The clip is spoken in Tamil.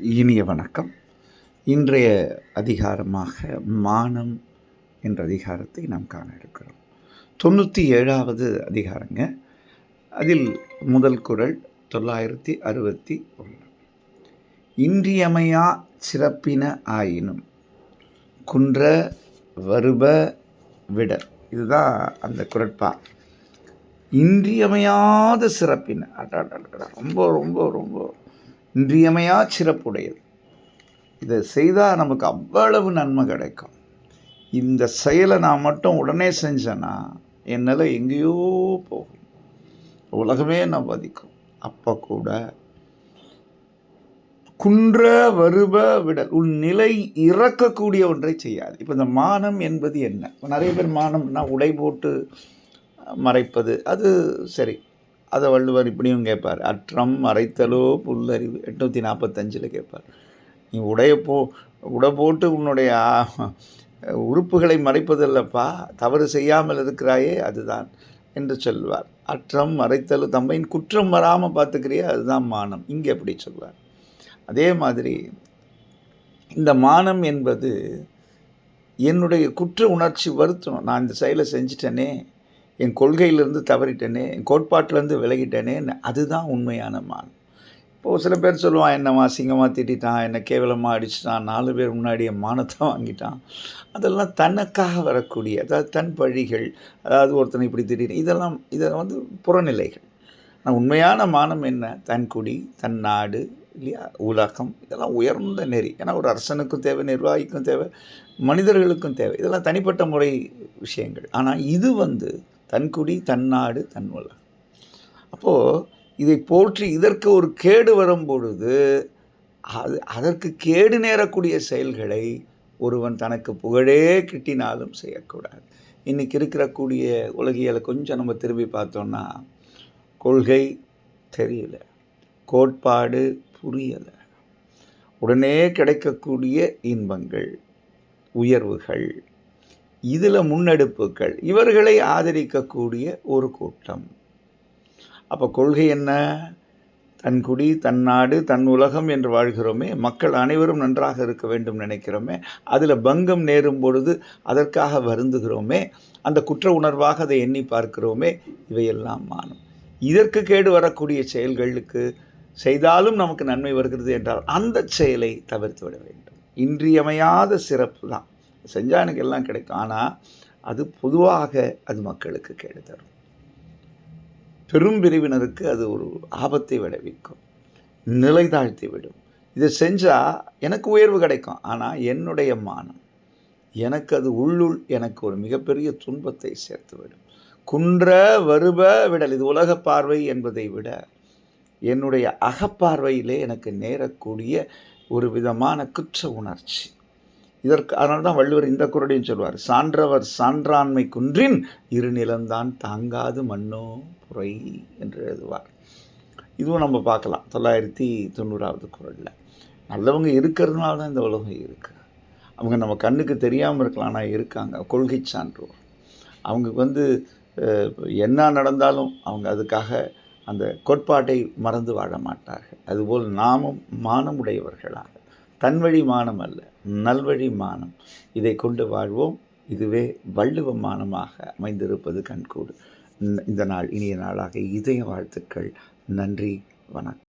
இனிய வணக்கம். இன்றைய அதிகாரமாக மானம் என்ற அதிகாரத்தை நாம் காண இருக்கிறோம். 97வது அதிகாரங்க. அதில் முதல் குறள் 961. இன்றியமையா சிறப்பின ஆயினும் குன்ற வருப விடர். இதுதான் அந்த குறட்பா. இன்றியமையாத சிறப்பின, ரொம்ப ரொம்ப ரொம்ப இன்றியமையா சிறப்புடையது. இதை செய்தால் நமக்கு அவ்வளவு நன்மை கிடைக்கும். இந்த செயலை நான் மட்டும் உடனே செஞ்சேன்னா என்னால் எங்கேயோ போகும், உலகமே நான் பதிக்கும். அப்போ கூட குன்ற வருப விடல், உன் நிலை இறக்கக்கூடிய ஒன்றை செய்யாது. இப்போ இந்த மானம் என்பது என்ன? நிறைய பேர் மானம்னா உடை போட்டு மறைப்பது, அது சரி. அதை வள்ளுவர் இப்படியும் கேட்பார். அற்றம் மறைத்தலோ புல்லறிவு 845 கேட்பார். நீ உடை போட்டு உன்னுடைய உறுப்புகளை மறைப்பதில்லப்பா, தவறு செய்யாமல் இருக்கிறாயே அதுதான் என்று சொல்வார். அற்றம் மறைத்தலும் தம்மையின் குற்றம் வராமல் பார்த்துக்கிறியே அதுதான் மானம், இங்கே எப்படி சொல்வார். அதே மாதிரி இந்த மானம் என்பது என்னுடைய குற்ற உணர்ச்சி வருத்தணும். நான் இந்த செயலை செஞ்சிட்டேனே, என் கொள்கையிலேருந்து தவறிட்டேனே, என் கோட்பாட்டிலேருந்து விலகிட்டேனே, அதுதான் உண்மையான மானம். இப்போது சில பேர் சொல்லுவான், என்னை அசிங்கமாக திட்டான், என்னை கேவலமாக அடிச்சிட்டான், 4 பேர் முன்னாடி என் மானத்தை வாங்கிட்டான். அதெல்லாம் தனக்காக வரக்கூடிய, அதாவது தன் பழிகள், அதாவது ஒருத்தனை இப்படி திடீர்னு இதெல்லாம் புறநிலைகள். ஆனால் உண்மையான மானம் என்ன? தன் குடி, தன் நாடு, இல்லையா, உலகம், இதெல்லாம் உயர்ந்த நெறி. ஏன்னா ஒரு அரசனுக்கும் தேவை, நிர்வாகிக்கும் தேவை, மனிதர்களுக்கும் தேவை. இதெல்லாம் தனிப்பட்ட முறை விஷயங்கள். ஆனால் இது தன்குடி, தன்னாடு, தன் உலகம். அப்போது இதை போற்றி இதற்கு ஒரு கேடு வரும் பொழுது அதற்கு கேடு நேரக்கூடிய செயல்களை ஒருவன் தனக்கு புகழே கிட்டினாலும் செய்யக்கூடாது. இன்றைக்கி இருக்கக்கூடிய உலகியலை கொஞ்சம் நம்ம திரும்பி பார்த்தோம்னா, கொள்கை தெரியல, கோட்பாடு புரியலை, உடனே கிடைக்கக்கூடிய இன்பங்கள், உயர்வுகள், இதில் முன்னெடுப்புகள், இவர்களை ஆதரிக்கக்கூடிய ஒரு கூட்டம். அப்போ கொள்கை என்ன? தன் குடி, தன்னாடு, தன் உலகம் என்று வாழ்கிறோமே, மக்கள் அனைவரும் நன்றாக இருக்க வேண்டும் நினைக்கிறோமே, அதில் பங்கம் நேரும் பொழுது அதற்காக வருந்துகிறோமே, அந்த குற்ற உணர்வாக அதை எண்ணி பார்க்கிறோமே, இவையெல்லாம் மானம். இதற்கு கேடு வரக்கூடிய செயல்களுக்கு செய்தாலும் நமக்கு நன்மை வருகிறது என்றால் அந்த செயலை தவிர்த்து விட வேண்டும். இன்றியமையாத சிறப்பு தான். செஞ்சால் எனக்கு எல்லாம் கிடைக்கும், ஆனால் அது பொதுவாக அது மக்களுக்கு கேடு தரும். பெரும் பிரிவினருக்கு அது ஒரு ஆபத்தை விளைவிக்கும், நிலை தாழ்த்தி விடும். இதை செஞ்சால் எனக்கு உயர்வு கிடைக்கும், ஆனால் என்னுடைய மானம், எனக்கு அது உள்ளுள் எனக்கு ஒரு மிகப்பெரிய துன்பத்தை சேர்த்து விடும். குன்ற வருப விடல், இது உலக பார்வை என்பதை விட என்னுடைய அகப்பார்வையிலே எனக்கு நேரக்கூடிய ஒரு விதமான குற்ற உணர்ச்சி. அதனால தான் வள்ளுவர் இந்த குறளையும் சொல்வார், சான்றவர் சான்றாண்மை குன்றின் இருநிலந்தான் தாங்காது மண்ணோ புரை என்று எழுதுவார். இதுவும் நம்ம பார்க்கலாம் 990வது குறளில். நல்லவங்க இருக்கிறதுனால தான் இந்த உலகம் இருக்குது. அவங்க நம்ம கண்ணுக்கு தெரியாமல் இருக்கலாம், ஆனால் இருக்காங்க. கொள்கை சான்றோர், அவங்க என்ன நடந்தாலும் அவங்க அதுக்காக அந்த கோட்பாட்டை மறந்து வாழ மாட்டார்கள். அதுபோல் நாமும் மானமுடையவர்களாக, தன்வழி மானம் அல்ல, நல்வழி மானம், இதை கொண்டு வாழ்வோம். இதுவே வள்ளுவ மானமாக அமைந்திருப்பது கண்கூடு. இந்த நாள் இனிய நாளாக இதய வாழ்த்துக்கள். நன்றி, வணக்கம்.